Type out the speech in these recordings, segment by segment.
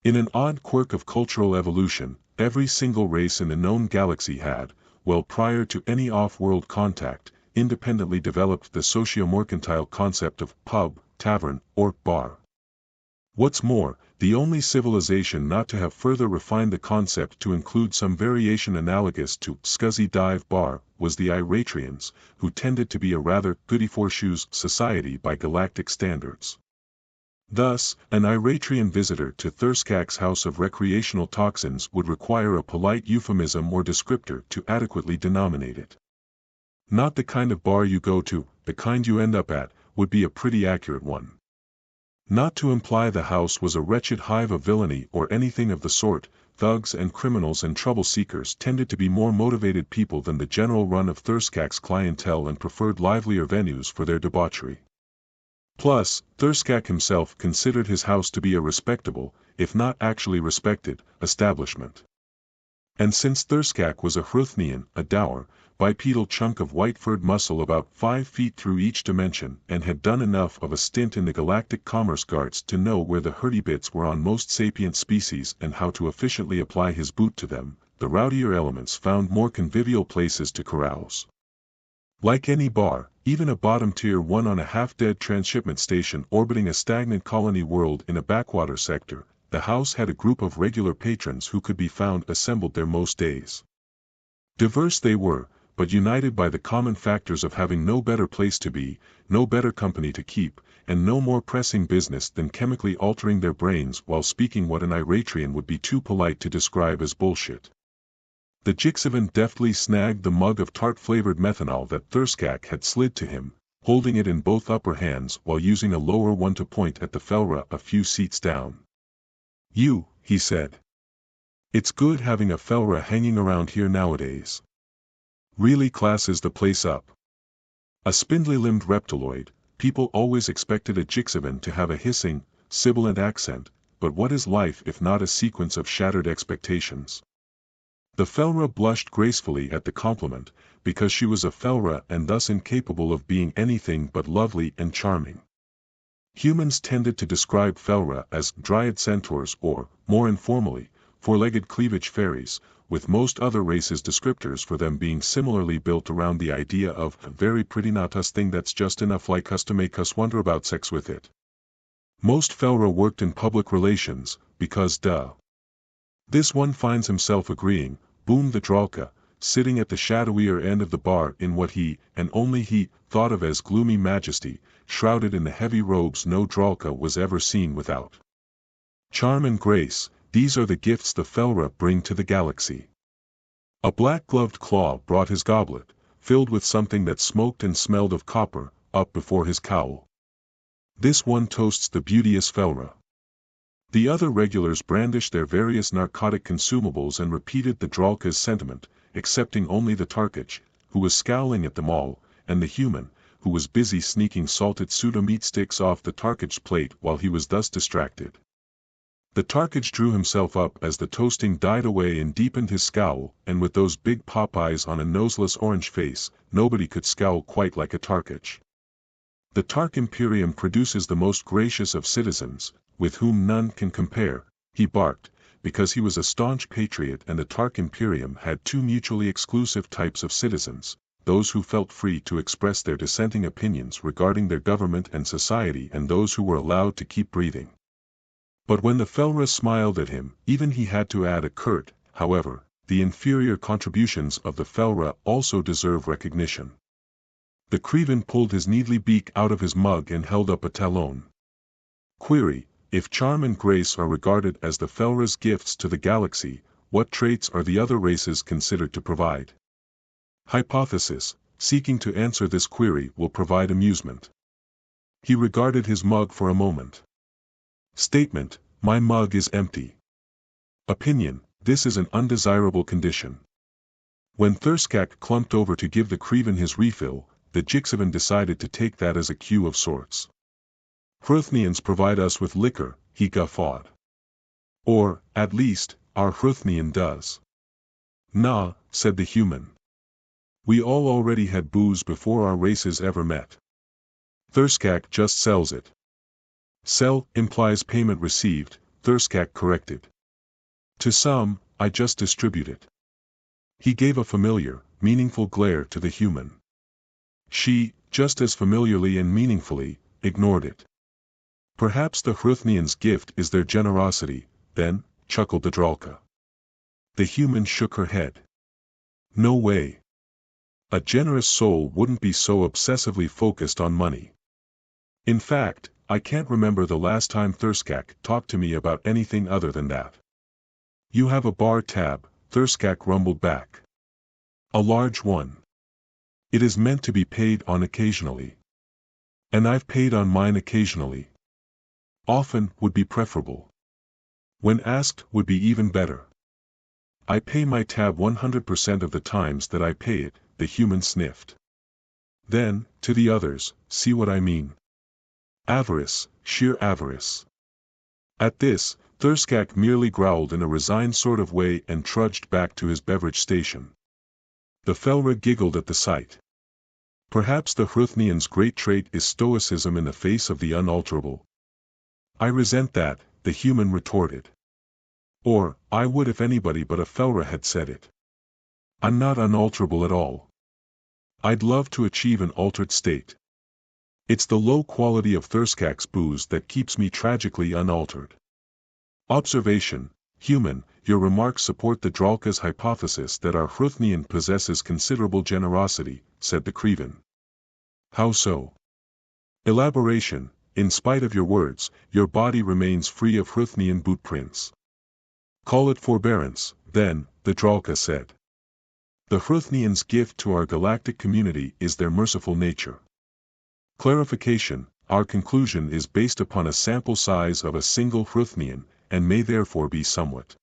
In an odd quirk of cultural evolution, every single race in the known galaxy had, well prior to any off-world contact, independently developed the socio-mercantile concept of pub, tavern, or bar. What's more, the only civilization not to have further refined the concept to include some variation analogous to scuzzy dive bar was the Iratrians, who tended to be a rather goody-four-shoes society by galactic standards. Thus, an Iratrian visitor to Thurskak's house of recreational toxins would require a polite euphemism or descriptor to adequately denominate it. Not the kind of bar you go to, the kind you end up at, would be a pretty accurate one. Not to imply the house was a wretched hive of villainy or anything of the sort, thugs and criminals and trouble-seekers tended to be more motivated people than the general run of Thurskak's clientele and preferred livelier venues for their debauchery. Plus, Thurskak himself considered his house to be a respectable, if not actually respected, establishment. And since Thurskak was a Hruthnian, a dour, bipedal chunk of white-furred muscle about 5 feet through each dimension and had done enough of a stint in the Galactic Commerce Guards to know where the hurdy bits were on most sapient species and how to efficiently apply his boot to them, the rowdier elements found more convivial places to carouse. Like any bar, even a bottom-tier one on a half-dead transshipment station orbiting a stagnant colony world in a backwater sector, the house had a group of regular patrons who could be found assembled there most days. Diverse they were, but united by the common factors of having no better place to be, no better company to keep, and no more pressing business than chemically altering their brains while speaking what an Iratrian would be too polite to describe as bullshit. The Jixivan deftly snagged the mug of tart-flavored methanol that Thurskak had slid to him, holding it in both upper hands while using a lower one to point at the Felra a few seats down. "You," he said. "It's good having a Felra hanging around here nowadays. Really classes the place up." A spindly-limbed reptiloid, people always expected a Jixivan to have a hissing, sibilant accent, but what is life if not a sequence of shattered expectations? The Felra blushed gracefully at the compliment, because she was a Felra and thus incapable of being anything but lovely and charming. Humans tended to describe Felra as dryad centaurs or, more informally, four-legged cleavage fairies, with most other races' descriptors for them being similarly built around the idea of a very pretty not us thing that's just enough like us to make us wonder about sex with it. Most Felra worked in public relations, because duh. This one finds himself agreeing, boomed the Dralka, sitting at the shadowier end of the bar in what he, and only he, thought of as gloomy majesty, shrouded in the heavy robes no Dralka was ever seen without. Charm and grace, these are the gifts the Felra bring to the galaxy. A black-gloved claw brought his goblet, filled with something that smoked and smelled of copper, up before his cowl. This one toasts the beauteous Felra. The other regulars brandished their various narcotic consumables and repeated the Dralka's sentiment, excepting only the Tarkich, who was scowling at them all, and the human, who was busy sneaking salted pseudo-meat sticks off the Tarkich's plate while he was thus distracted. The Tarkich drew himself up as the toasting died away and deepened his scowl, and with those big pop eyes on a noseless orange face, nobody could scowl quite like a Tarkich. The Tark Imperium produces the most gracious of citizens, with whom none can compare, he barked, because he was a staunch patriot and the Tark Imperium had two mutually exclusive types of citizens, those who felt free to express their dissenting opinions regarding their government and society and those who were allowed to keep breathing. But when the Felra smiled at him, even he had to add a curt, however, the inferior contributions of the Felra also deserve recognition. The Crevan pulled his needly beak out of his mug and held up a talon. Query: if charm and grace are regarded as the Felra's gifts to the galaxy, what traits are the other races considered to provide? Hypothesis: seeking to answer this query will provide amusement. He regarded his mug for a moment. Statement: my mug is empty. Opinion: this is an undesirable condition. When Thurskak clumped over to give the Crevan his refill, the Jixivan decided to take that as a cue of sorts. Hruthnians provide us with liquor, he guffawed. Or, at least, our Hruthnian does. Nah, said the human. We all already had booze before our races ever met. Thurskak just sells it. Sell implies payment received, Thirskak corrected. To some, I just distribute it. He gave a familiar, meaningful glare to the human. She, just as familiarly and meaningfully, ignored it. Perhaps the Hruthnians' gift is their generosity, then, chuckled the Dralka. The human shook her head. No way. A generous soul wouldn't be so obsessively focused on money. In fact, I can't remember the last time Thirskak talked to me about anything other than that. You have a bar tab, Thirskak rumbled back. A large one. It is meant to be paid on occasionally. And I've paid on mine occasionally. Often would be preferable. When asked would be even better. I pay my tab 100% of the times that I pay it, the human sniffed. Then, to the others, see what I mean. Avarice, sheer avarice. At this, Thirskak merely growled in a resigned sort of way and trudged back to his beverage station. The Felra giggled at the sight. Perhaps the Hruthnians' great trait is stoicism in the face of the unalterable. I resent that, the human retorted. Or, I would if anybody but a Felra had said it. I'm not unalterable at all. I'd love to achieve an altered state. It's the low quality of Thirskak's booze that keeps me tragically unaltered. Observation, human, your remarks support the Dralka's hypothesis that our Hruthnian possesses considerable generosity, said the Crevan. How so? Elaboration, in spite of your words, your body remains free of Hruthnian bootprints. Call it forbearance, then, the Dralka said. The Hruthnians' gift to our galactic community is their merciful nature. Clarification, our conclusion is based upon a sample size of a single Hruthnian, and may therefore be somewhat.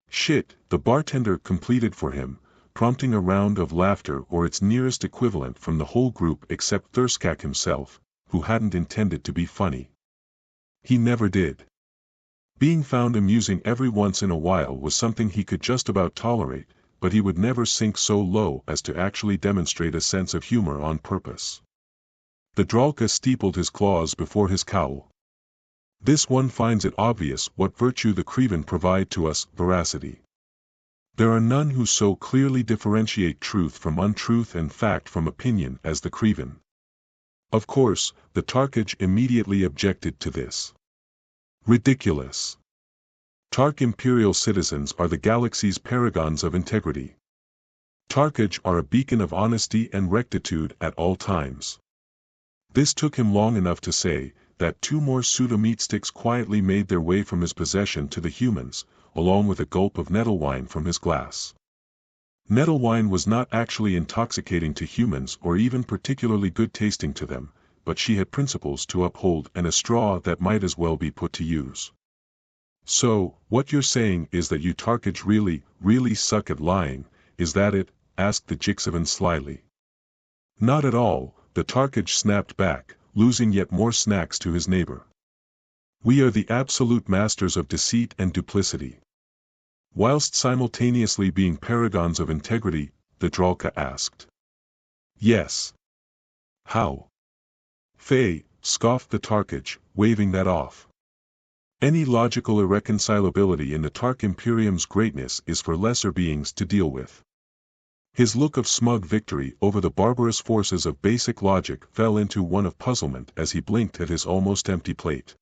Shit, the bartender completed for him, prompting a round of laughter or its nearest equivalent from the whole group except Thirskak himself, who hadn't intended to be funny. He never did. Being found amusing every once in a while was something he could just about tolerate, but he would never sink so low as to actually demonstrate a sense of humor on purpose. The Dralka steepled his claws before his cowl. This one finds it obvious what virtue the Crevan provide to us, veracity. There are none who so clearly differentiate truth from untruth and fact from opinion as the Crevan. Of course, the Tarkage immediately objected to this. Ridiculous. Tark imperial citizens are the galaxy's paragons of integrity. Tarkage are a beacon of honesty and rectitude at all times. This took him long enough to say, that 2 more pseudo-meat sticks quietly made their way from his possession to the humans, along with a gulp of nettle wine from his glass. Nettle wine was not actually intoxicating to humans or even particularly good tasting to them, but she had principles to uphold and a straw that might as well be put to use. So, what you're saying is that you Tarkage really suck at lying, is that it? Asked the Jixivan slyly. Not at all, the Tarkage snapped back, losing yet more snacks to his neighbor. We are the absolute masters of deceit and duplicity. Whilst simultaneously being paragons of integrity, the Dralka asked. Yes. How? Fey, scoffed the Tarkage, waving that off. Any logical irreconcilability in the Tark Imperium's greatness is for lesser beings to deal with. His look of smug victory over the barbarous forces of basic logic fell into one of puzzlement as he blinked at his almost empty plate.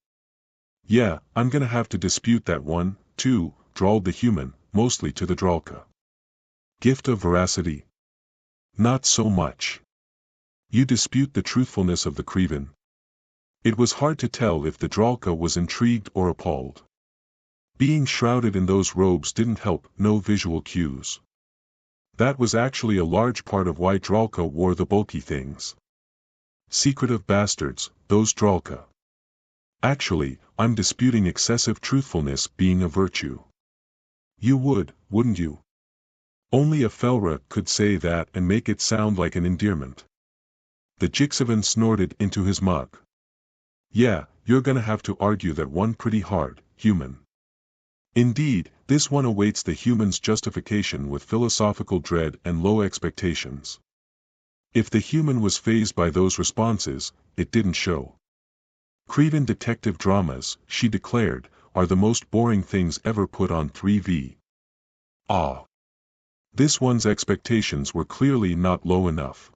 Yeah, I'm gonna have to dispute that one, too, drawled the human, mostly to the Dralka. Gift of veracity? Not so much. You dispute the truthfulness of the Crevan? It was hard to tell if the Dralka was intrigued or appalled. Being shrouded in those robes didn't help, no visual cues. That was actually a large part of why Dralka wore the bulky things. Secretive bastards, those Dralka. Actually, I'm disputing excessive truthfulness being a virtue. You would, wouldn't you? Only a Felra could say that and make it sound like an endearment. The Jixivan snorted into his mug. Yeah, you're gonna have to argue that one pretty hard, human. Indeed, this one awaits the human's justification with philosophical dread and low expectations. If the human was fazed by those responses, it didn't show. Crevan detective dramas, she declared, are the most boring things ever put on 3V. Ah. This one's expectations were clearly not low enough.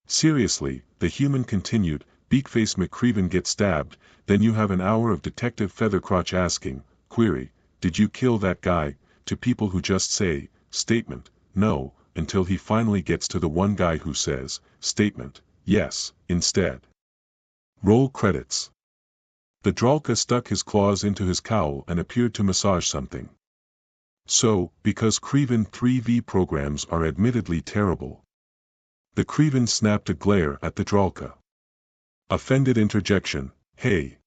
Seriously, the human continued, Beakface McCreven gets stabbed, then you have an hour of Detective Feathercrotch asking, query, did you kill that guy, to people who just say, statement, no, until he finally gets to the one guy who says, statement, yes, instead. Roll credits. The Dralka stuck his claws into his cowl and appeared to massage something. So, because Creven 3V programs are admittedly terrible. The Creven snapped a glare at the Dralka. Offended interjection, hey.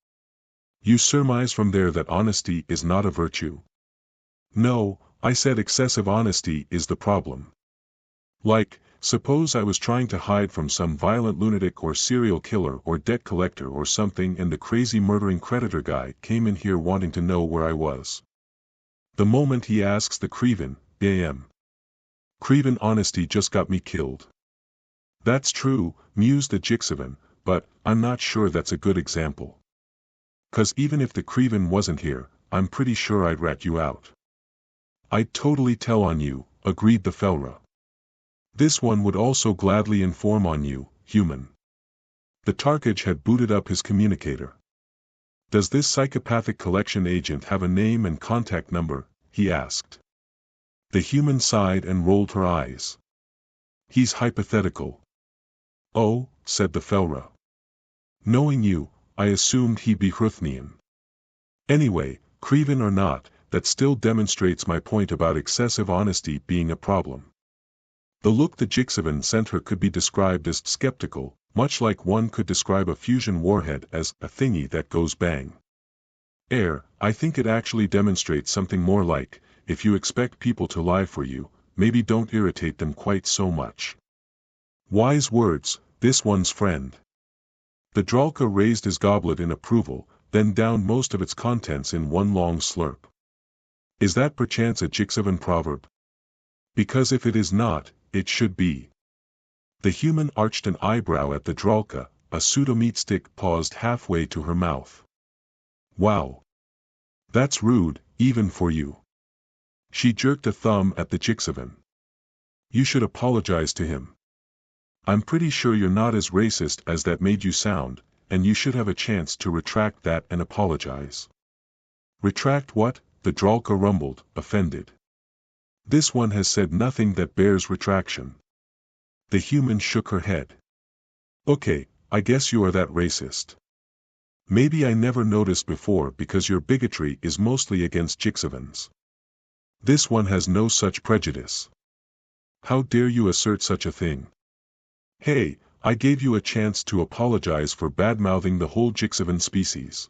You surmise from there that honesty is not a virtue? No, I said excessive honesty is the problem. Like, suppose I was trying to hide from some violent lunatic or serial killer or debt collector or something and the crazy murdering creditor guy came in here wanting to know where I was. The moment he asks the Creven, damn. Creven honesty just got me killed. That's true, mused the Jixavan, but I'm not sure that's a good example. 'Cause even if the Creven wasn't here, I'm pretty sure I'd rat you out. I'd totally tell on you, agreed the Felra. This one would also gladly inform on you, human. The Tarkage had booted up his communicator. Does this psychopathic collection agent have a name and contact number? He asked. The human sighed and rolled her eyes. He's hypothetical. Oh, said the Felra. Knowing you, I assumed he'd be Hruthnian. Anyway, Creven or not, that still demonstrates my point about excessive honesty being a problem. The look the Jixavan sent her could be described as skeptical, much like one could describe a fusion warhead as a thingy that goes bang. I think it actually demonstrates something more like, if you expect people to lie for you, maybe don't irritate them quite so much. Wise words, this one's friend. The Dralka raised his goblet in approval, then downed most of its contents in one long slurp. Is that perchance a Jixavan proverb? Because if it is not, it should be. The human arched an eyebrow at the Dralka, a pseudo-meat stick paused halfway to her mouth. Wow. That's rude, even for you. She jerked a thumb at the Jixavan. You should apologize to him. I'm pretty sure you're not as racist as that made you sound, and you should have a chance to retract that and apologize. Retract what? The Dralka rumbled, offended. This one has said nothing that bears retraction. The human shook her head. Okay, I guess you are that racist. Maybe I never noticed before because your bigotry is mostly against Jixavans. This one has no such prejudice. How dare you assert such a thing? Hey, I gave you a chance to apologize for bad-mouthing the whole Jixavan species.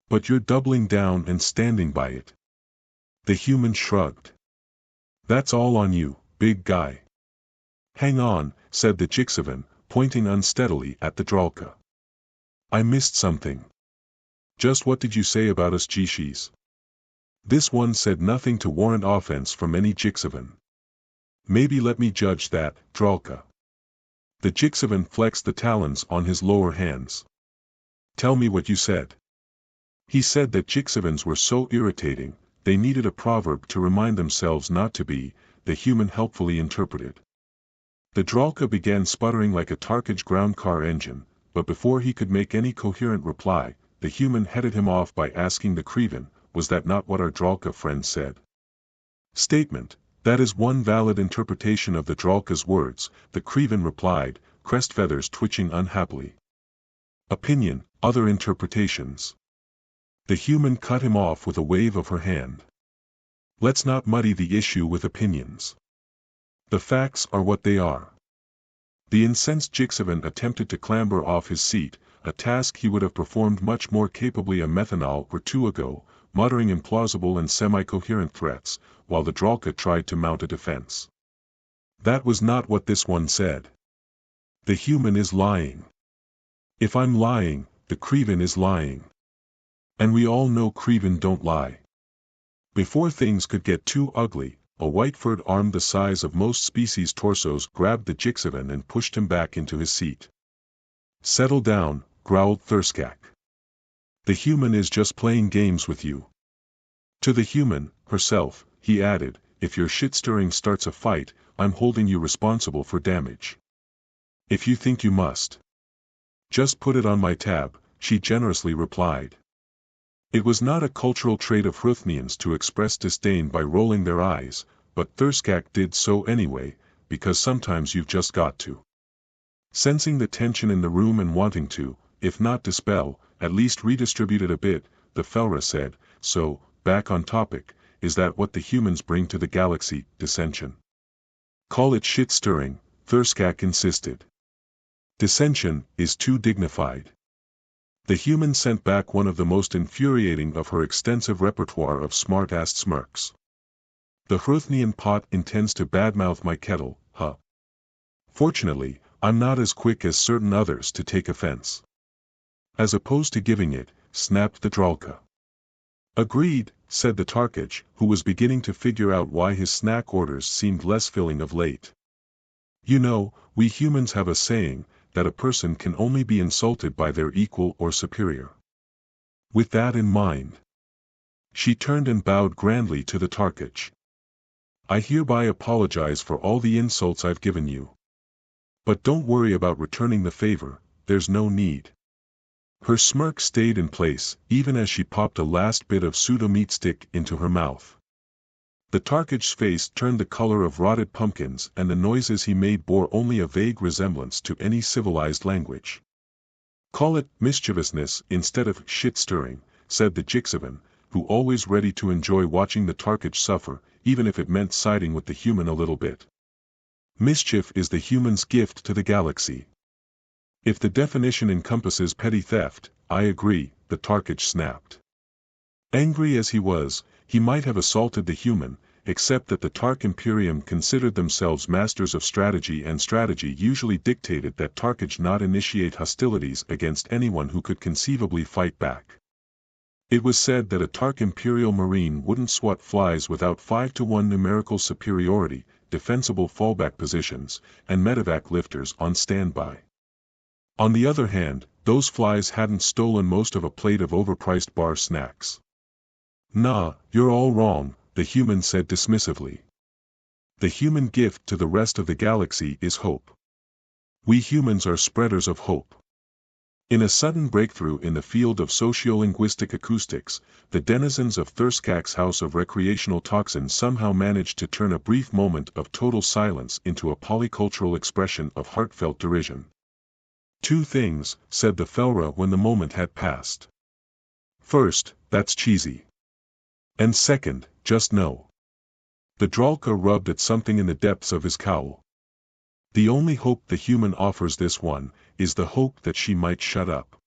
But you're doubling down and standing by it. The human shrugged. That's all on you, big guy. Hang on, said the Jixavan, pointing unsteadily at the Dralka. I missed something. Just what did you say about us Jishis? This one said nothing to warrant offense from any Jixavan. Maybe let me judge that, Dralka. The Jixavan flexed the talons on his lower hands. Tell me what you said. He said that Jixavans were so irritating, they needed a proverb to remind themselves not to be, the human helpfully interpreted. The Dralka began sputtering like a Tarkage ground car engine, but before he could make any coherent reply, the human headed him off by asking the Creven, was that not what our Dralka friend said? Statement, that is one valid interpretation of the Dralka's words, the Creven replied, crest feathers twitching unhappily. Opinion, other interpretations. The human cut him off with a wave of her hand. Let's not muddy the issue with opinions. The facts are what they are. The incensed Jixavan attempted to clamber off his seat, a task he would have performed much more capably a methanol or two ago, muttering implausible and semi-coherent threats, while the Dralka tried to mount a defense. That was not what this one said. The human is lying. If I'm lying, the Creven is lying. And we all know Creven don't lie. Before things could get too ugly, a white-furred arm the size of most species' torsos grabbed the Jixavan and pushed him back into his seat. Settle down, growled Thurskak. The human is just playing games with you. To the human, herself, he added, if your shit-stirring starts a fight, I'm holding you responsible for damage. If you think you must. Just put it on my tab, she generously replied. It was not a cultural trait of Hruthnians to express disdain by rolling their eyes, but Thurskak did so anyway, because sometimes you've just got to. Sensing the tension in the room and wanting to, if not dispel, at least redistribute it a bit, the Felra said, so, back on topic, is that what the humans bring to the galaxy, dissension? Call it shit-stirring, Thurskak insisted. Dissension is too dignified. The human sent back one of the most infuriating of her extensive repertoire of smart-ass smirks. The Hruthnian pot intends to badmouth my kettle, huh? Fortunately, I'm not as quick as certain others to take offense. As opposed to giving it, snapped the Dralka. Agreed, said the Tarkich, who was beginning to figure out why his snack orders seemed less filling of late. You know, we humans have a saying, that a person can only be insulted by their equal or superior. With that in mind, she turned and bowed grandly to the Tarkich. I hereby apologize for all the insults I've given you. But don't worry about returning the favor, there's no need. Her smirk stayed in place, even as she popped a last bit of pseudo-meat stick into her mouth. The Tarkich's face turned the color of rotted pumpkins and the noises he made bore only a vague resemblance to any civilized language. Call it mischievousness instead of shit-stirring, said the Jixavan, who always ready to enjoy watching the Tarkich suffer, even if it meant siding with the human a little bit. Mischief is the human's gift to the galaxy. If the definition encompasses petty theft, I agree, the Tarkich snapped. Angry as he was, he might have assaulted the human, except that the Tark Imperium considered themselves masters of strategy and strategy usually dictated that Tarkich not initiate hostilities against anyone who could conceivably fight back. It was said that a Tark Imperial Marine wouldn't swat flies without 5-to-1 numerical superiority, defensible fallback positions, and medevac lifters on standby. On the other hand, those flies hadn't stolen most of a plate of overpriced bar snacks. Nah, you're all wrong, the human said dismissively. The human gift to the rest of the galaxy is hope. We humans are spreaders of hope. In a sudden breakthrough in the field of sociolinguistic acoustics, the denizens of Thurskak's house of recreational toxin somehow managed to turn a brief moment of total silence into a polycultural expression of heartfelt derision. Two things, said the Felra when the moment had passed. First, that's cheesy. And second, just know. The Dralka rubbed at something in the depths of his cowl. The only hope the human offers this one, is the hope that she might shut up.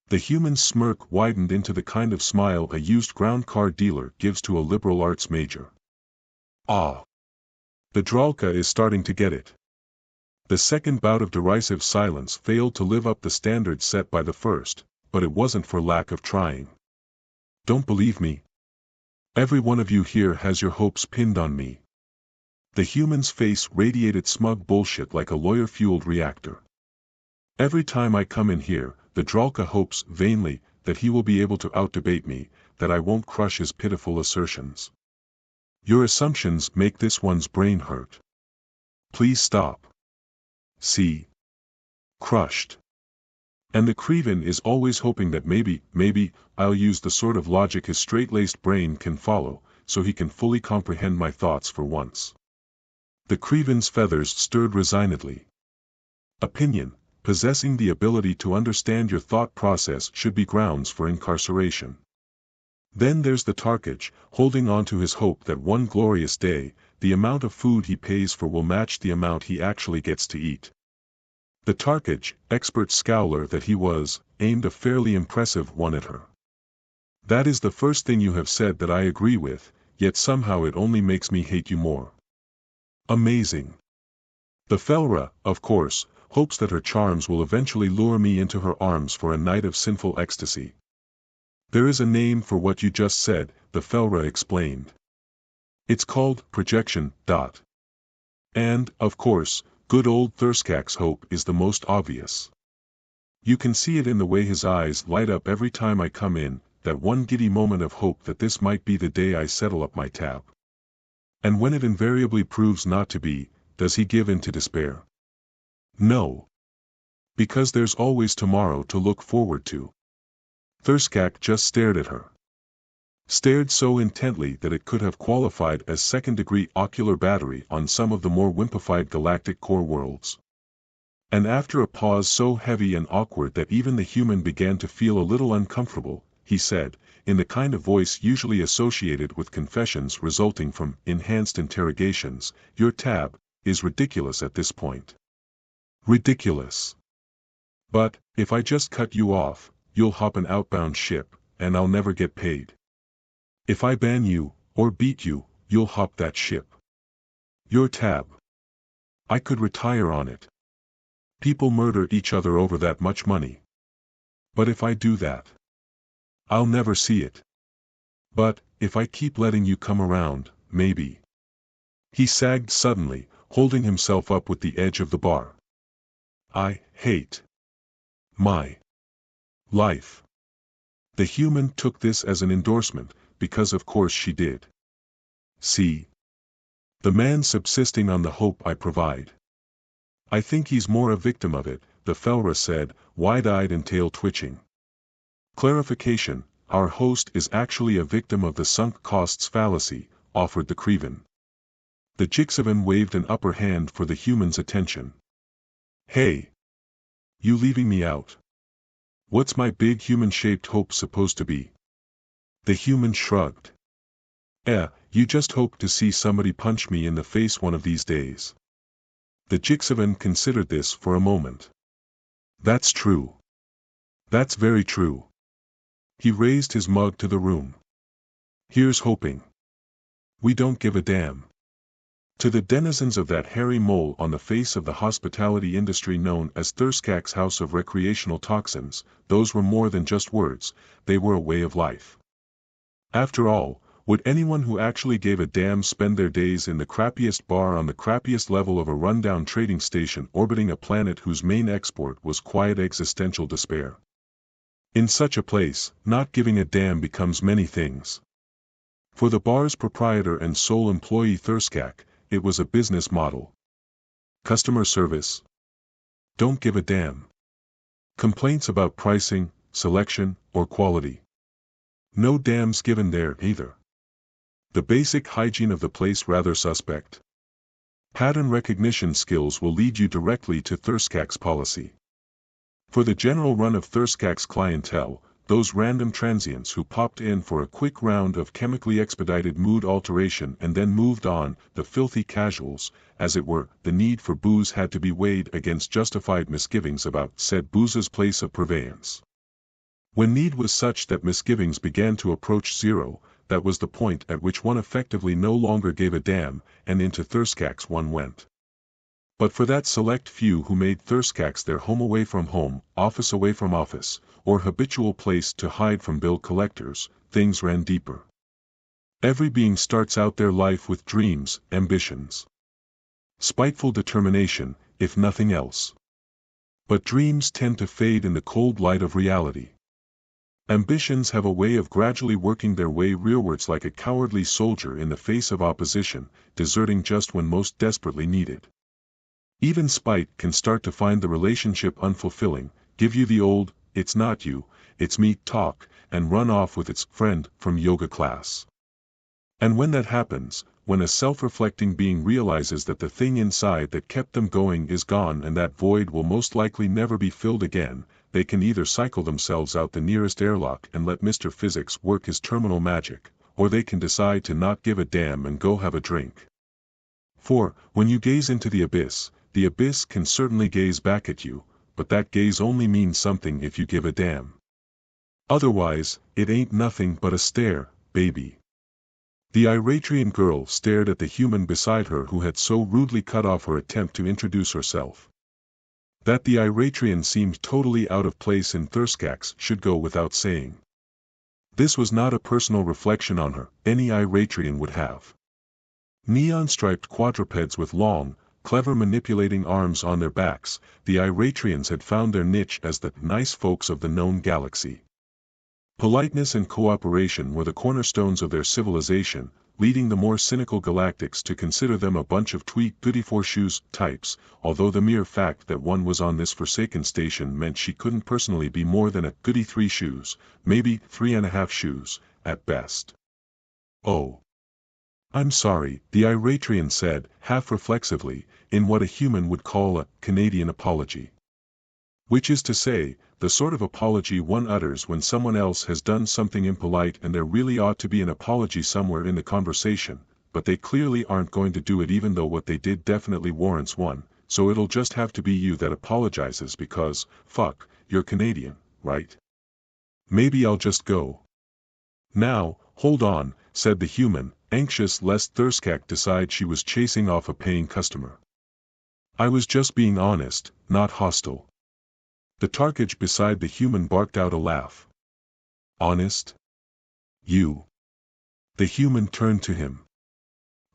The human's smirk widened into the kind of smile a used ground car dealer gives to a liberal arts major. Ah! The Dralka is starting to get it. The second bout of derisive silence failed to live up the standards set by the first, but it wasn't for lack of trying. Don't believe me? Every one of you here has your hopes pinned on me. The human's face radiated smug bullshit like a lawyer-fueled reactor. Every time I come in here, the Dralka hopes, vainly, that he will be able to out-debate me, that I won't crush his pitiful assertions. Your assumptions make this one's brain hurt. Please stop. See? Crushed. And the Crevan is always hoping that maybe, I'll use the sort of logic his straight-laced brain can follow, so he can fully comprehend my thoughts for once. The Crevan's feathers stirred resignedly. Opinion, possessing the ability to understand your thought process should be grounds for incarceration. Then there's the Tarkich, holding on to his hope that one glorious day, the amount of food he pays for will match the amount he actually gets to eat. The Tarkich, expert scowler that he was, aimed a fairly impressive one at her. That is the first thing you have said that I agree with, yet somehow it only makes me hate you more. Amazing. The Felra, of course, hopes that her charms will eventually lure me into her arms for a night of sinful ecstasy. There is a name for what you just said, the Felra explained. It's called projection. And, of course, good old Thurskak's hope is the most obvious. You can see it in the way his eyes light up every time I come in, that one giddy moment of hope that this might be the day I settle up my tab. And when it invariably proves not to be, does he give in to despair? No. Because there's always tomorrow to look forward to. Thirskak just stared at her. Stared so intently that it could have qualified as second-degree ocular battery on some of the more wimpified galactic core worlds. And after a pause so heavy and awkward that even the human began to feel a little uncomfortable, he said, in the kind of voice usually associated with confessions resulting from enhanced interrogations, "Your tab is ridiculous at this point." Ridiculous. But, if I just cut you off, you'll hop an outbound ship, and I'll never get paid. If I ban you, or beat you, you'll hop that ship. Your tab. I could retire on it. People murder each other over that much money. But if I do that, I'll never see it. But, if I keep letting you come around, maybe. He sagged suddenly, holding himself up with the edge of the bar. I hate my life. The human took this as an endorsement, because of course she did. See? The man subsisting on the hope I provide. I think he's more a victim of it, the Felra said, wide-eyed and tail-twitching. Clarification, our host is actually a victim of the sunk costs fallacy, offered the Creven. The Jixavan waved an upper hand for the human's attention. Hey! You leaving me out? What's my big human-shaped hope supposed to be? The human shrugged. You just hope to see somebody punch me in the face one of these days. The Jixavan considered this for a moment. That's true. That's very true. He raised his mug to the room. Here's hoping. We don't give a damn. To the denizens of that hairy mole on the face of the hospitality industry known as Thirskak's House of Recreational Toxins, those were more than just words, they were a way of life. After all, would anyone who actually gave a damn spend their days in the crappiest bar on the crappiest level of a rundown trading station orbiting a planet whose main export was quiet existential despair? In such a place, not giving a damn becomes many things. For the bar's proprietor and sole employee Thirskak, it was a business model. Customer service. Don't give a damn. Complaints about pricing, selection, or quality. No damns given there either. The basic hygiene of the place rather suspect. Pattern recognition skills will lead you directly to Thirskak's policy. For the general run of Thirskak's clientele, those random transients who popped in for a quick round of chemically expedited mood alteration and then moved on, the filthy casuals, as it were, the need for booze had to be weighed against justified misgivings about said booze's place of purveyance. When need was such that misgivings began to approach zero, that was the point at which one effectively no longer gave a damn, and into Thirskak's one went. But for that select few who made Thirskak's their home away from home, office away from office, or habitual place to hide from bill collectors, things ran deeper. Every being starts out their life with dreams, ambitions. Spiteful determination, if nothing else. But dreams tend to fade in the cold light of reality. Ambitions have a way of gradually working their way rearwards like a cowardly soldier in the face of opposition, deserting just when most desperately needed. Even spite can start to find the relationship unfulfilling, give you the old, "it's not you, it's me" talk, and run off with its friend from yoga class. And when that happens, when a self-reflecting being realizes that the thing inside that kept them going is gone and that void will most likely never be filled again, they can either cycle themselves out the nearest airlock and let Mr. Physics work his terminal magic, or they can decide to not give a damn and go have a drink. For, when you gaze into the abyss can certainly gaze back at you, but that gaze only means something if you give a damn. Otherwise, it ain't nothing but a stare, baby. The Iratrian girl stared at the human beside her who had so rudely cut off her attempt to introduce herself. That the Iratrian seemed totally out of place in Thirskak's should go without saying. This was not a personal reflection on her, any Iratrian would have. Neon-striped quadrupeds with long, clever manipulating arms on their backs, the Iratrians had found their niche as the nice folks of the known galaxy. Politeness and cooperation were the cornerstones of their civilization, leading the more cynical galactics to consider them a bunch of tweak goody-four-shoes types, although the mere fact that one was on this forsaken station meant she couldn't personally be more than a goody-three-shoes, maybe 3.5 shoes, at best. "Oh. I'm sorry," the Iratrian said, half-reflexively, in what a human would call a Canadian apology. Which is to say, the sort of apology one utters when someone else has done something impolite and there really ought to be an apology somewhere in the conversation, but they clearly aren't going to do it even though what they did definitely warrants one, so it'll just have to be you that apologizes because, fuck, you're Canadian, right? Maybe I'll just go. "Now, hold on," said the human, anxious lest Thurskak decide she was chasing off a paying customer. "I was just being honest, not hostile." The Tarkage beside the human barked out a laugh. "Honest? You?" The human turned to him.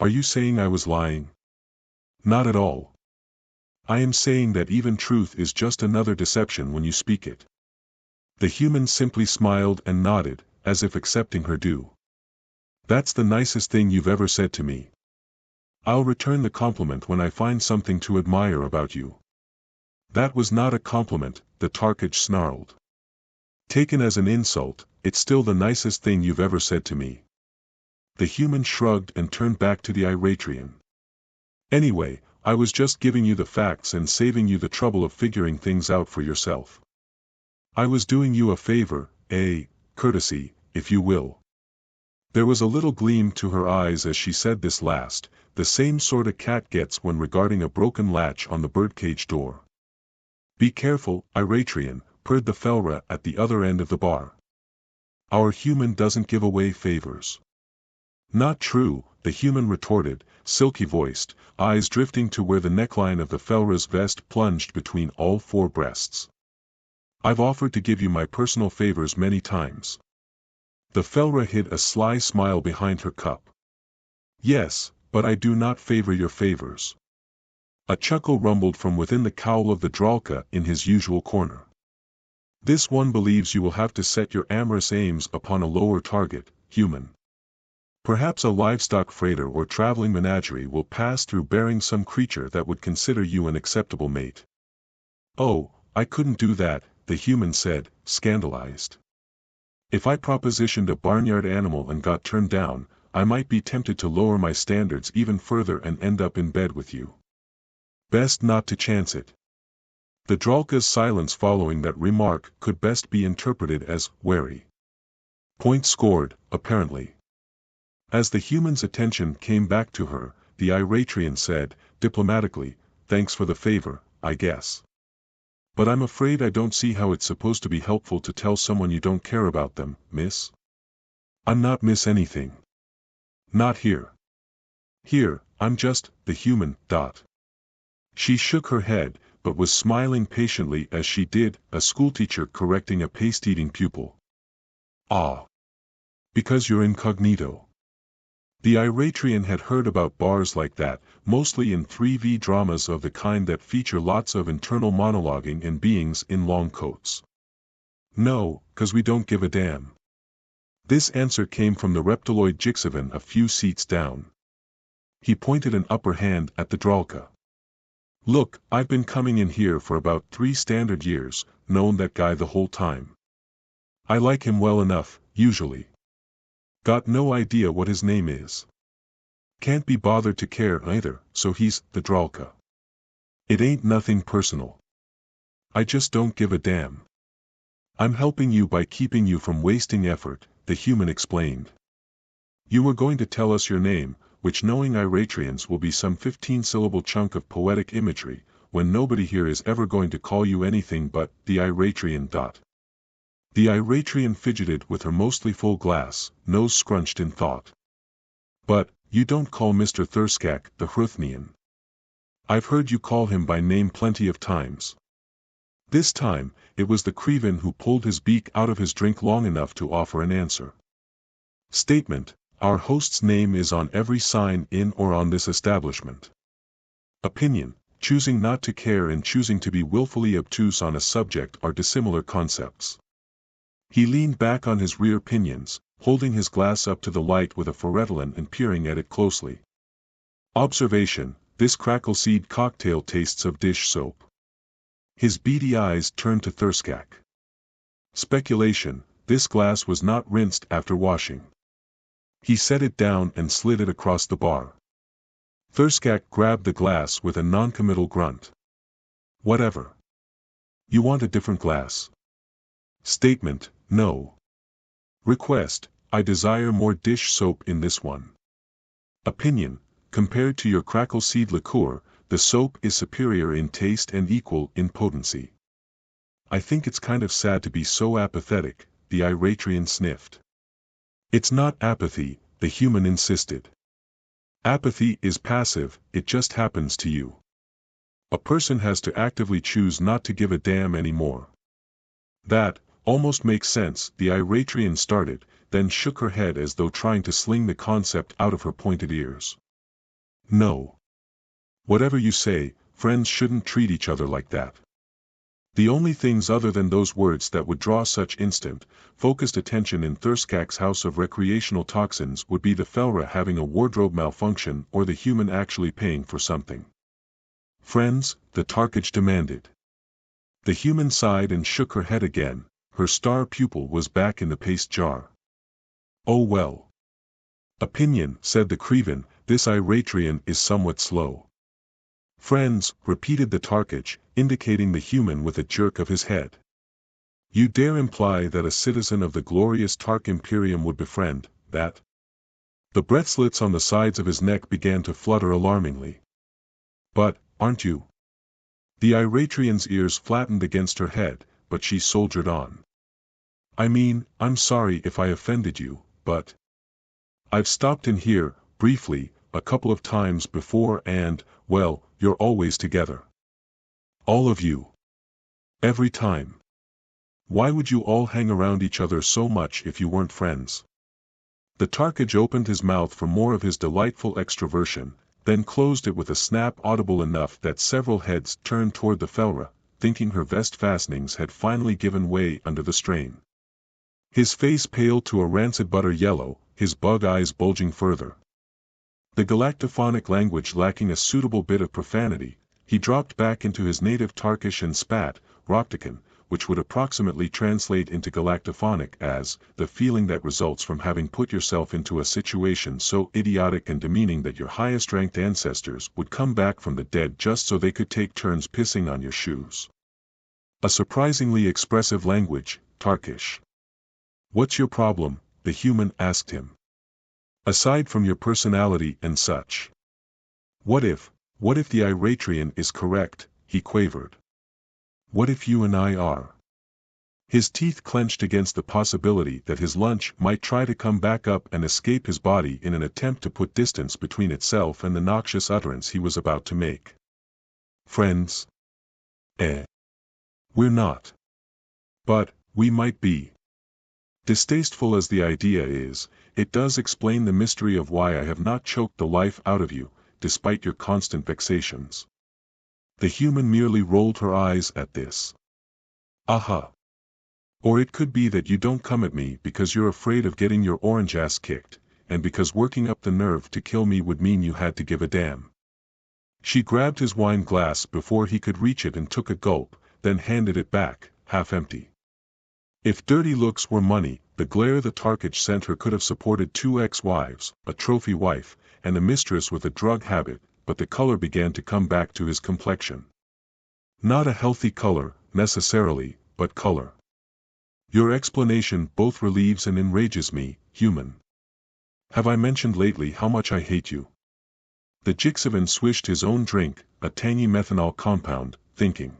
"Are you saying I was lying?" "Not at all. I am saying that even truth is just another deception when you speak it." The human simply smiled and nodded, as if accepting her due. "That's the nicest thing you've ever said to me. I'll return the compliment when I find something to admire about you." "That was not a compliment," the Tarkage snarled. "Taken as an insult, it's still the nicest thing you've ever said to me." The human shrugged and turned back to the Iratrian. "Anyway, I was just giving you the facts and saving you the trouble of figuring things out for yourself. I was doing you a favor, a courtesy, if you will." There was a little gleam to her eyes as she said this last, the same sort a cat gets when regarding a broken latch on the birdcage door. "Be careful, Iratrian," purred the Felra at the other end of the bar. "Our human doesn't give away favors." "Not true," the human retorted, silky-voiced, eyes drifting to where the neckline of the Felra's vest plunged between all four breasts. "I've offered to give you my personal favors many times." The Felra hid a sly smile behind her cup. "Yes, but I do not favor your favors." A chuckle rumbled from within the cowl of the Dralka in his usual corner. "This one believes you will have to set your amorous aims upon a lower target, human. Perhaps a livestock freighter or traveling menagerie will pass through bearing some creature that would consider you an acceptable mate." "Oh, I couldn't do that," the human said, scandalized. "If I propositioned a barnyard animal and got turned down, I might be tempted to lower my standards even further and end up in bed with you. Best not to chance it." The Dralka's silence following that remark could best be interpreted as wary. Point scored, apparently. As the human's attention came back to her, the Iratrian said, diplomatically, "Thanks for the favor, I guess. But I'm afraid I don't see how it's supposed to be helpful to tell someone you don't care about them, miss." "I'm not miss anything. Not here. Here, I'm just, the human, dot." She shook her head, but was smiling patiently as she did, a schoolteacher correcting a paste-eating pupil. "Ah. Because you're incognito." The Iratrian had heard about bars like that, mostly in 3V dramas of the kind that feature lots of internal monologuing and beings in long coats. "No, 'cause we don't give a damn." This answer came from the reptiloid Jixavan a few seats down. He pointed an upper hand at the Dralka. "Look, I've been coming in here for about 3 standard years, known that guy the whole time. I like him well enough, usually. Got no idea what his name is. Can't be bothered to care either, so he's the Dralka. It ain't nothing personal. I just don't give a damn. I'm helping you by keeping you from wasting effort," the human explained. "You were going to tell us your name, which knowing Iratrians will be some 15-syllable chunk of poetic imagery, when nobody here is ever going to call you anything but the Iratrian. The Iratrian fidgeted with her mostly full glass, nose scrunched in thought. "But, you don't call Mr. Thurskak the Hruthnian. I've heard you call him by name plenty of times." This time, it was the Crevan who pulled his beak out of his drink long enough to offer an answer. Statement: Our host's name is on every sign in or on this establishment. Opinion, choosing not to care and choosing to be willfully obtuse on a subject are dissimilar concepts. He leaned back on his rear pinions, holding his glass up to the light with a phoretelin and peering at it closely. Observation, this crackle seed cocktail tastes of dish soap. His beady eyes turned to Thurskak. Speculation, this glass was not rinsed after washing. He set it down and slid it across the bar. Thurskak grabbed the glass with a noncommittal grunt. Whatever. You want a different glass? Statement, no. Request, I desire more dish soap in this one. Opinion, compared to your crackle seed liqueur, the soap is superior in taste and equal in potency. I think it's kind of sad to be so apathetic, the Iratrian sniffed. It's not apathy, the human insisted. Apathy is passive, it just happens to you. A person has to actively choose not to give a damn anymore. That almost makes sense, the Iratrian started, then shook her head as though trying to sling the concept out of her pointed ears. No. Whatever you say, friends shouldn't treat each other like that. The only things other than those words that would draw such instant, focused attention in Thurskak's house of recreational toxins would be the Felra having a wardrobe malfunction or the human actually paying for something. Friends, the Tarkage demanded. The human sighed and shook her head again, her star pupil was back in the paste jar. Oh well. Opinion, said the Crevan, this Iratrian is somewhat slow. Friends, repeated the Tarkage, indicating the human with a jerk of his head. You dare imply that a citizen of the glorious Tark Imperium would befriend that? The breath slits on the sides of his neck began to flutter alarmingly. But, aren't you? The Iratrian's ears flattened against her head, but she soldiered on. I mean, I'm sorry if I offended you, but I've stopped in here, briefly, a couple of times before and, well, you're always together. All of you. Every time. Why would you all hang around each other so much if you weren't friends? The Tarkage opened his mouth for more of his delightful extroversion, then closed it with a snap audible enough that several heads turned toward the Felra, thinking her vest fastenings had finally given way under the strain. His face paled to a rancid butter yellow, his bug eyes bulging further. The galactophonic language lacking a suitable bit of profanity, he dropped back into his native Tarkish and spat, Roktakan, which would approximately translate into galactophonic as, the feeling that results from having put yourself into a situation so idiotic and demeaning that your highest-ranked ancestors would come back from the dead just so they could take turns pissing on your shoes. A surprisingly expressive language, Tarkish. What's your problem? The human asked him. Aside from your personality and such. What if the Iratrian is correct, he quavered. What if you and I are? His teeth clenched against the possibility that his lunch might try to come back up and escape his body in an attempt to put distance between itself and the noxious utterance he was about to make. Friends? We're not. But, we might be. Distasteful as the idea is, it does explain the mystery of why I have not choked the life out of you, despite your constant vexations. The human merely rolled her eyes at this. Aha. Or it could be that you don't come at me because you're afraid of getting your orange ass kicked, and because working up the nerve to kill me would mean you had to give a damn. She grabbed his wine glass before he could reach it and took a gulp, then handed it back, half empty. If dirty looks were money, the glare the Tarkage sent her could have supported 2 ex-wives, a trophy wife, and a mistress with a drug habit, but the color began to come back to his complexion. Not a healthy color, necessarily, but color. Your explanation both relieves and enrages me, human. Have I mentioned lately how much I hate you? The Jixivan swished his own drink, a tangy methanol compound, thinking.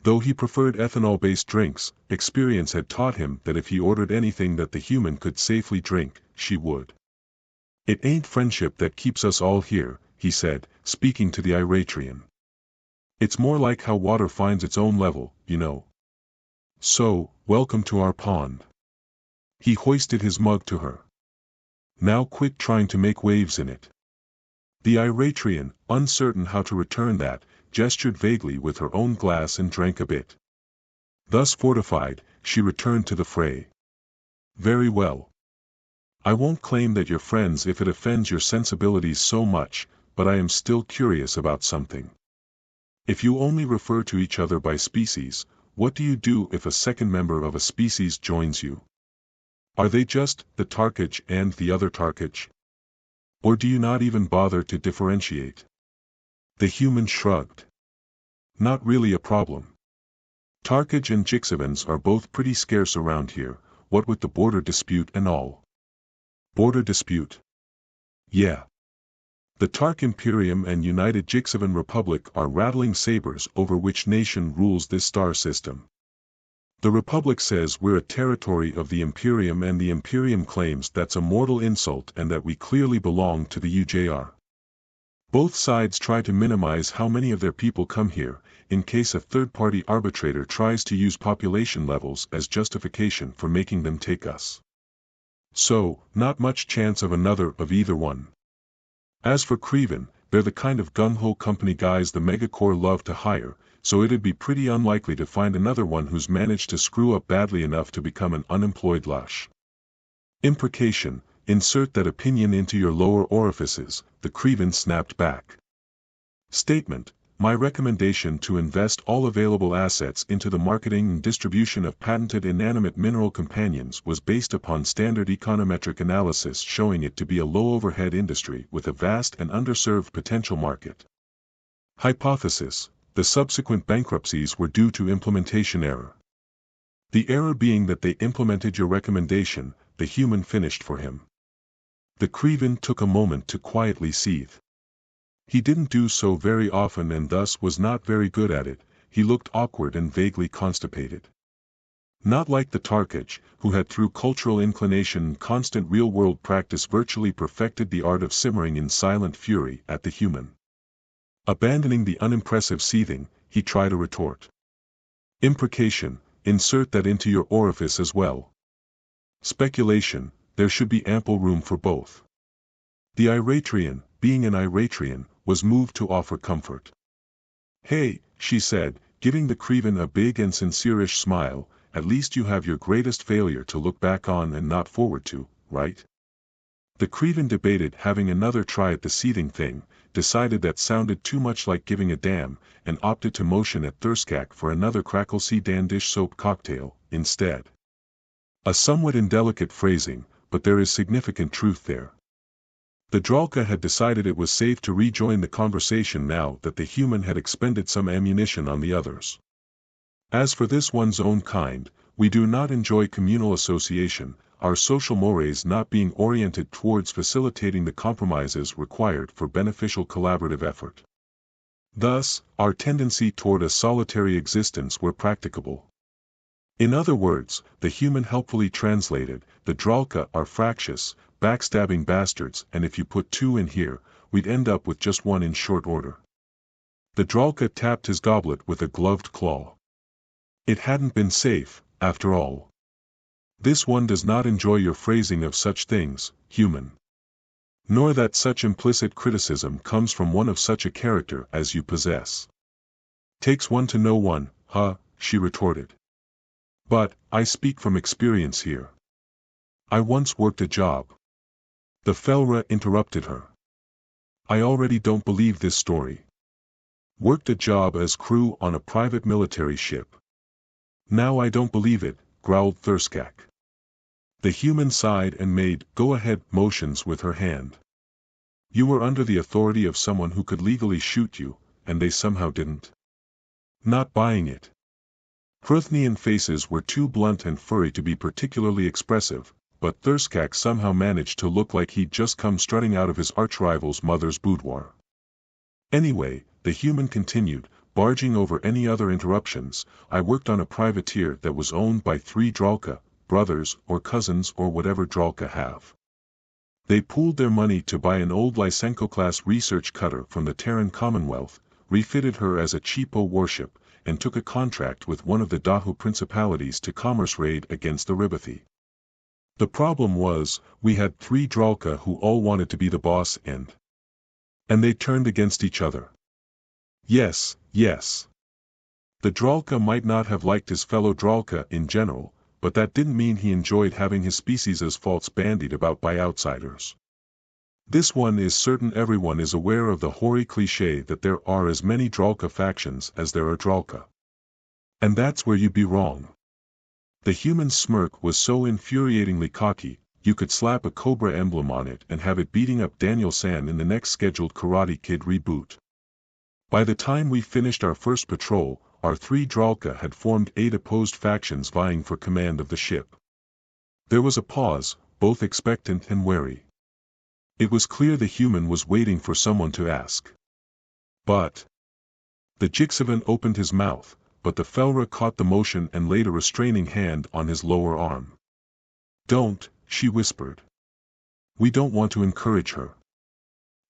Though he preferred ethanol-based drinks, experience had taught him that if he ordered anything that the human could safely drink, she would. It ain't friendship that keeps us all here, he said, speaking to the Iratrian. It's more like how water finds its own level, you know. So, welcome to our pond. He hoisted his mug to her. Now quit trying to make waves in it. The Iratrian, uncertain how to return that, gestured vaguely with her own glass and drank a bit. Thus fortified, she returned to the fray. Very well. I won't claim that you're friends if it offends your sensibilities so much, but I am still curious about something. If you only refer to each other by species, what do you do if a second member of a species joins you? Are they just the Tarkage and the other Tarkage? Or do you not even bother to differentiate? The human shrugged. Not really a problem. Tarkage and Jixivans are both pretty scarce around here, what with the border dispute and all. Border dispute? Yeah. The Tark Imperium and United Jixivan Republic are rattling sabers over which nation rules this star system. The Republic says we're a territory of the Imperium and the Imperium claims that's a mortal insult and that we clearly belong to the UJR. Both sides try to minimize how many of their people come here, in case a third-party arbitrator tries to use population levels as justification for making them take us. So, not much chance of another of either one. As for Creven, they're the kind of gung-ho company guys the Megacorps love to hire, so it'd be pretty unlikely to find another one who's managed to screw up badly enough to become an unemployed lush. Imprecation, insert that opinion into your lower orifices, the Creven snapped back. Statement, my recommendation to invest all available assets into the marketing and distribution of patented inanimate mineral companions was based upon standard econometric analysis showing it to be a low-overhead industry with a vast and underserved potential market. Hypothesis, the subsequent bankruptcies were due to implementation error. The error being that they implemented your recommendation, the human finished for him. The Creven took a moment to quietly seethe. He didn't do so very often and thus was not very good at it, he looked awkward and vaguely constipated. Not like the Tarkage, who had through cultural inclination and constant real-world practice virtually perfected the art of simmering in silent fury at the human. Abandoning the unimpressive seething, he tried a retort. Imprecation, insert that into your orifice as well. Speculation, there should be ample room for both. The Iratrian, being an Iratrian, was moved to offer comfort. Hey, she said, giving the Creven a big and sincere-ish smile, at least you have your greatest failure to look back on and not forward to, right? The Creven debated having another try at the seething thing, decided that sounded too much like giving a damn, and opted to motion at Thurskak for another Crackle-Sea Dandish soap cocktail, instead. A somewhat indelicate phrasing, but there is significant truth there. The Dralka had decided it was safe to rejoin the conversation now that the human had expended some ammunition on the others. As for this one's own kind, we do not enjoy communal association, our social mores not being oriented towards facilitating the compromises required for beneficial collaborative effort. Thus, our tendency toward a solitary existence where practicable. In other words, the human helpfully translated, the Dralka are fractious, backstabbing bastards, and if you put two in here, we'd end up with just one in short order. The Dralka tapped his goblet with a gloved claw. It hadn't been safe, after all. This one does not enjoy your phrasing of such things, human. Nor that such implicit criticism comes from one of such a character as you possess. Takes one to know one, huh, she retorted. But, I speak from experience here. I once worked a job. The Felra interrupted her. I already don't believe this story. Worked a job as crew on a private military ship. Now I don't believe it, growled Thurskak. The human sighed and made go-ahead motions with her hand. You were under the authority of someone who could legally shoot you, and they somehow didn't. Not buying it. Pruthnian faces were too blunt and furry to be particularly expressive, but Thurskak somehow managed to look like he'd just come strutting out of his archrival's mother's boudoir. Anyway, the human continued, barging over any other interruptions, I worked on a privateer that was owned by 3 Dralka, brothers or cousins or whatever Dralka have. They pooled their money to buy an old Lysenko-class research cutter from the Terran Commonwealth, refitted her as a cheapo warship, and took a contract with one of the Dahu principalities to commerce raid against the Ribathi. The problem was, we had 3 Dralka who all wanted to be the boss and And they turned against each other. Yes, yes. The Dralka might not have liked his fellow Dralka in general, but that didn't mean he enjoyed having his species' faults bandied about by outsiders. This one is certain everyone is aware of the hoary cliché that there are as many Dralka factions as there are Dralka. And that's where you'd be wrong. The human smirk was so infuriatingly cocky, you could slap a Cobra emblem on it and have it beating up Daniel San in the next scheduled Karate Kid reboot. By the time we finished our first patrol, our 3 Dralka had formed 8 opposed factions vying for command of the ship. There was a pause, both expectant and wary. It was clear the human was waiting for someone to ask. But the Jixivan opened his mouth, but the Felra caught the motion and laid a restraining hand on his lower arm. "Don't," she whispered. "We don't want to encourage her."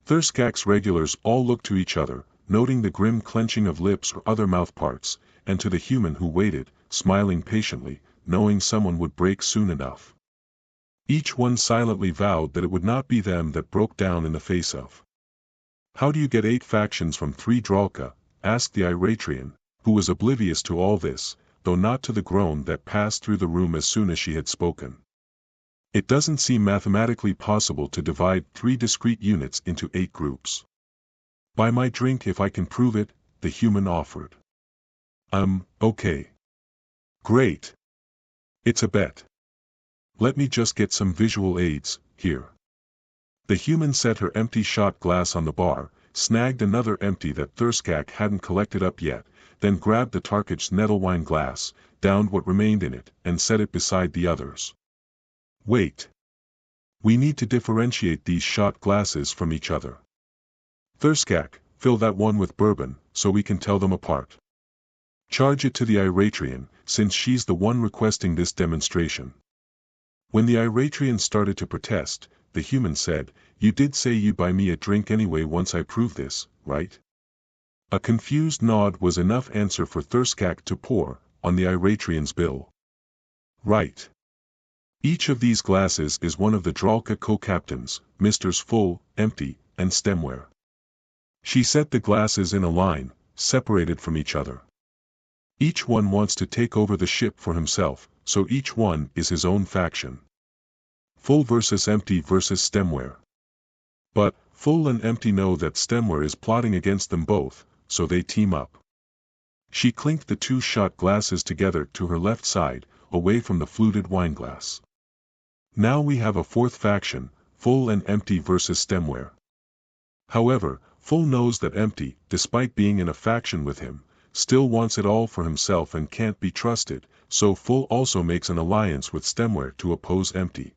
Thurskak's regulars all looked to each other, noting the grim clenching of lips or other mouth parts, and to the human who waited, smiling patiently, knowing someone would break soon enough. Each one silently vowed that it would not be them that broke down in the face of. "How do you get 8 factions from 3 Dralka?" asked the Iratrian, who was oblivious to all this, though not to the groan that passed through the room as soon as she had spoken. "It doesn't seem mathematically possible to divide 3 discrete units into 8 groups." "Buy my drink if I can prove it," the human offered. Okay. Great. It's a bet. Let me just get some visual aids, here." The human set her empty shot glass on the bar, snagged another empty that Thurskak hadn't collected up yet, then grabbed the Tarkich Nettlewine glass, downed what remained in it, and set it beside the others. "Wait. We need to differentiate these shot glasses from each other. Thurskak, fill that one with bourbon, so we can tell them apart. Charge it to the Iratrian, since she's the one requesting this demonstration." When the Iratrian started to protest, the human said, "You did say you'd buy me a drink anyway once I prove this, right?" A confused nod was enough answer for Thurskak to pour, on the Iratrian's bill. "Right. Each of these glasses is one of the Dralka co-captains, Misters Full, Empty, and Stemware." She set the glasses in a line, separated from each other. "Each one wants to take over the ship for himself, so each one is his own faction. Full versus Empty versus Stemware. But, Full and Empty know that Stemware is plotting against them both, so they team up." She clinked the 2 shot glasses together to her left side, away from the fluted wineglass. "Now we have a 4th faction, Full and Empty versus Stemware. However, Full knows that Empty, despite being in a faction with him, still wants it all for himself and can't be trusted, so Full also makes an alliance with Stemware to oppose Empty."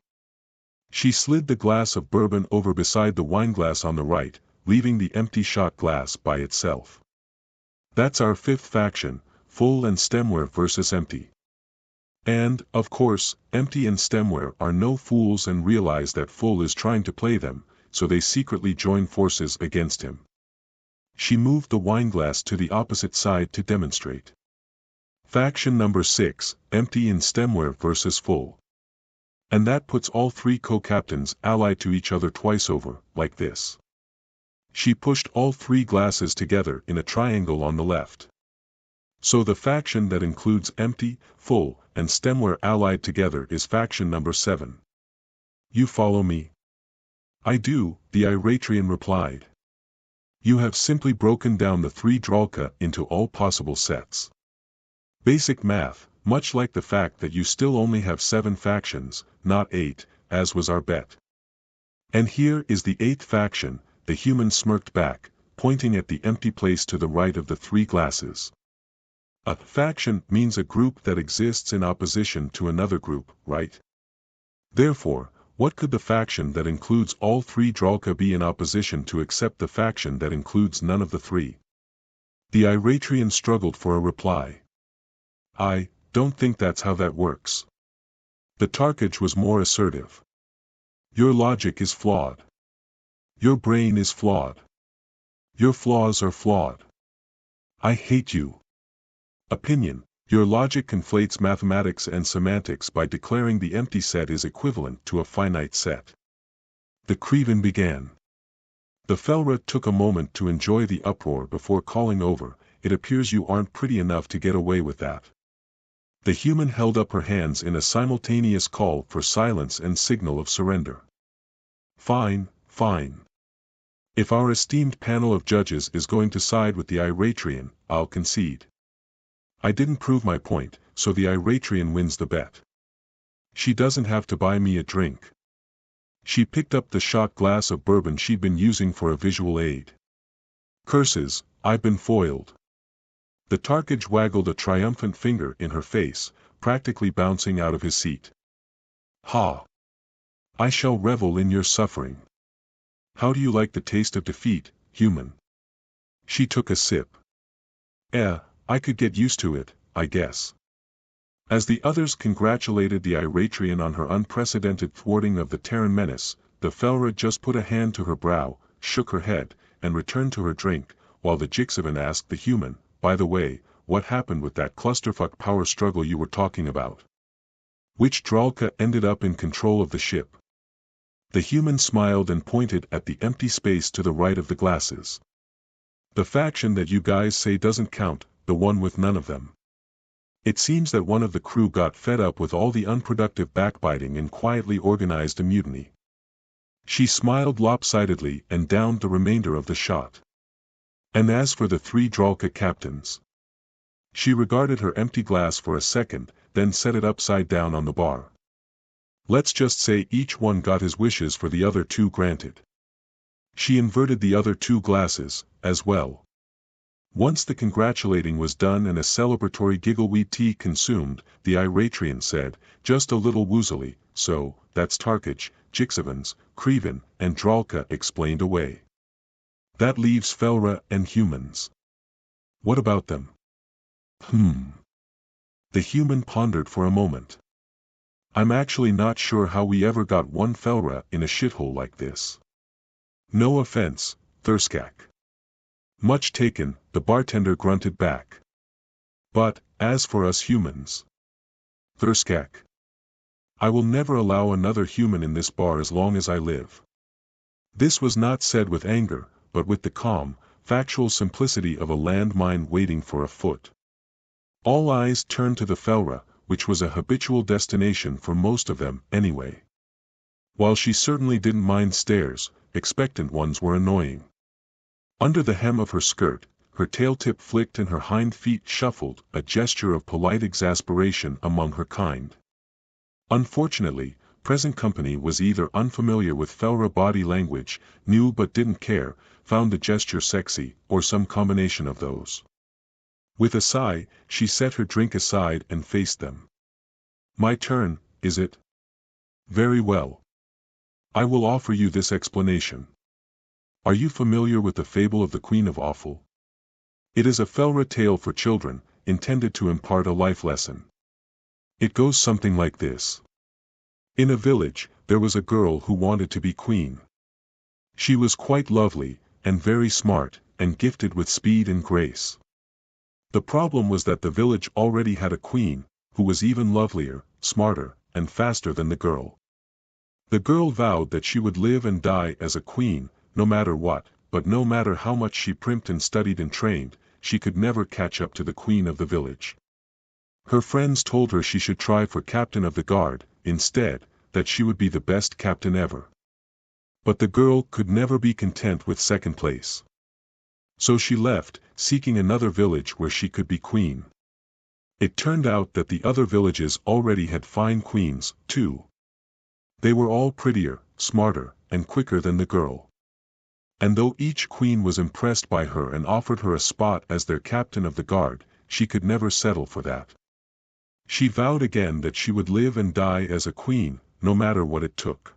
She slid the glass of bourbon over beside the wineglass on the right, leaving the empty shot glass by itself. "That's our 5th faction, Full and Stemware versus Empty. And, of course, Empty and Stemware are no fools and realize that Full is trying to play them, so they secretly join forces against him." She moved the wineglass to the opposite side to demonstrate. "Faction number 6, Empty and Stemware versus Full. And that puts all 3 co-captains allied to each other twice over, like this." She pushed all 3 glasses together in a triangle on the left. "So the faction that includes Empty, Full, and Stemware allied together is faction number 7. You follow me?" "I do," the Iratrian replied. "You have simply broken down the 3 Dralka into all possible sets. Basic math, much like the fact that you still only have 7 factions, not 8, as was our bet. And here is the 8th faction," the human smirked back, pointing at the empty place to the right of the 3 glasses. "A faction means a group that exists in opposition to another group, right? Therefore, what could the faction that includes all 3 Dralka be in opposition to except the faction that includes none of the 3? The Iratrian struggled for a reply. "I don't think that's how that works." The Tarkich was more assertive. "Your logic is flawed. Your brain is flawed. Your flaws are flawed. I hate you." Opinion: Your logic conflates mathematics and semantics by declaring the empty set is equivalent to a finite set. The Crevan began. The Felra took a moment to enjoy the uproar before calling over, "It appears you aren't pretty enough to get away with that." The human held up her hands in a simultaneous call for silence and signal of surrender. "Fine, fine. If our esteemed panel of judges is going to side with the Iratrian, I'll concede. I didn't prove my point, so the Iratrian wins the bet. She doesn't have to buy me a drink." She picked up the shot glass of bourbon she'd been using for a visual aid. "Curses, I've been foiled." The Tarkage waggled a triumphant finger in her face, practically bouncing out of his seat. "Ha! I shall revel in your suffering. How do you like the taste of defeat, human?" She took a sip. I could get used to it, I guess." As the others congratulated the Iratrian on her unprecedented thwarting of the Terran menace, the Felra just put a hand to her brow, shook her head, and returned to her drink, while the Jixavan asked the human, "By the way, what happened with that clusterfuck power struggle you were talking about? Which Dralka ended up in control of the ship?" The human smiled and pointed at the empty space to the right of the glasses. "The faction that you guys say doesn't count, the one with none of them. It seems that one of the crew got fed up with all the unproductive backbiting and quietly organized a mutiny." She smiled lopsidedly and downed the remainder of the shot. "And as for the 3 Dralka captains?" She regarded her empty glass for a second, then set it upside down on the bar. "Let's just say each one got his wishes for the other 2 granted." She inverted the other 2 glasses, as well. Once the congratulating was done and a celebratory giggleweed tea consumed, the Iratrian said, just a little woozily, "So, that's Tarkage, Jixavans, Kreven, and Dralka explained away. That leaves Felra and humans. What about them?" The human pondered for a moment. "I'm actually not sure how we ever got one Felra in a shithole like this. No offense, Thurskak." "Much taken," the bartender grunted back. "But, as for us humans, Thurskak, I will never allow another human in this bar as long as I live." This was not said with anger, but with the calm, factual simplicity of a landmine waiting for a foot. All eyes turned to the Felra, which was a habitual destination for most of them, anyway. While she certainly didn't mind stares, expectant ones were annoying. Under the hem of her skirt, her tail tip flicked and her hind feet shuffled, a gesture of polite exasperation among her kind. Unfortunately, present company was either unfamiliar with Felra body language, knew but didn't care, found the gesture sexy, or some combination of those. With a sigh, she set her drink aside and faced them. "My turn, is it? Very well. I will offer you this explanation. Are you familiar with the fable of the Queen of Awful? It is a Felra tale for children, intended to impart a life lesson. It goes something like this. In a village, there was a girl who wanted to be queen. She was quite lovely, and very smart, and gifted with speed and grace. The problem was that the village already had a queen, who was even lovelier, smarter, and faster than the girl. The girl vowed that she would live and die as a queen, no matter what, but no matter how much she primped and studied and trained, she could never catch up to the queen of the village. Her friends told her she should try for captain of the guard, instead, that she would be the best captain ever. But the girl could never be content with second place. So she left, seeking another village where she could be queen. It turned out that the other villages already had fine queens, too. They were all prettier, smarter, and quicker than the girl. And though each queen was impressed by her and offered her a spot as their captain of the guard, she could never settle for that. She vowed again that she would live and die as a queen, no matter what it took.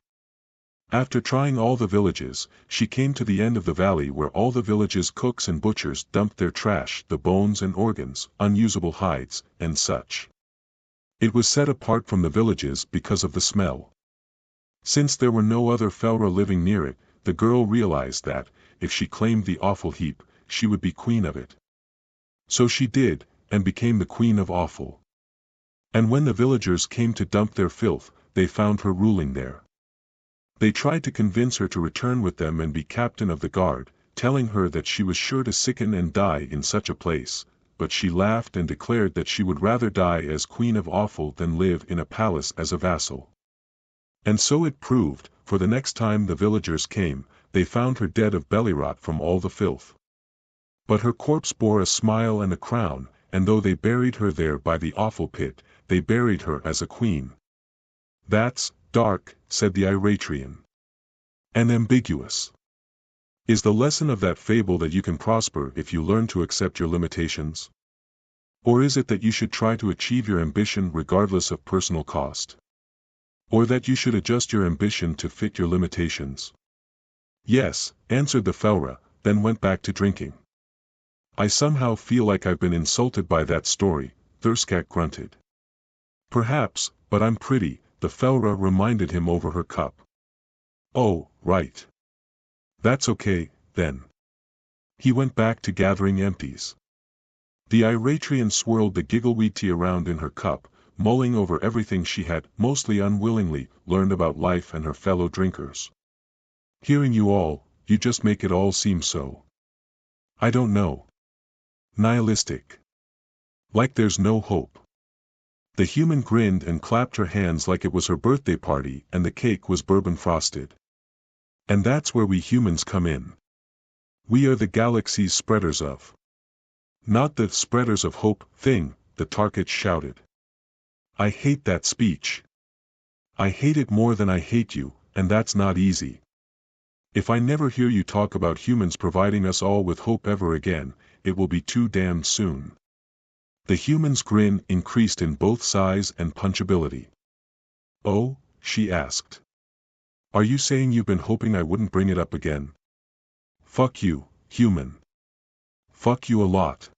After trying all the villages, she came to the end of the valley where all the village's cooks and butchers dumped their trash, the bones and organs, unusable hides, and such. It was set apart from the villages because of the smell. Since there were no other Felra living near it, the girl realized that, if she claimed the awful heap, she would be queen of it. So she did, and became the Queen of Awful. And when the villagers came to dump their filth, they found her ruling there. They tried to convince her to return with them and be captain of the guard, telling her that she was sure to sicken and die in such a place, but she laughed and declared that she would rather die as Queen of Awful than live in a palace as a vassal. And so it proved, for the next time the villagers came, they found her dead of belly rot from all the filth. But her corpse bore a smile and a crown, and though they buried her there by the awful pit, they buried her as a queen. That's dark, said the Iratrian. And ambiguous. Is the lesson of that fable that you can prosper if you learn to accept your limitations? Or is it that you should try to achieve your ambition regardless of personal cost? Or that you should adjust your ambition to fit your limitations? Yes, answered the Felra, then went back to drinking. I somehow feel like I've been insulted by that story, Thurskak grunted. Perhaps, but I'm pretty, the Felra reminded him over her cup. Oh, right. That's okay, then. He went back to gathering empties. The Iratrian swirled the giggleweed tea around in her cup, mulling over everything she had, mostly unwillingly, learned about life and her fellow drinkers. Hearing you all, you just make it all seem so. I don't know. Nihilistic. Like there's no hope. The human grinned and clapped her hands like it was her birthday party and the cake was bourbon frosted. And that's where we humans come in. We are the galaxy's spreaders of. Not the spreaders of hope thing, the Tarkich shouted. I hate that speech. I hate it more than I hate you, and that's not easy. If I never hear you talk about humans providing us all with hope ever again, it will be too damned soon. The human's grin increased in both size and punchability. Oh, she asked. Are you saying you've been hoping I wouldn't bring it up again? Fuck you, human. Fuck you a lot.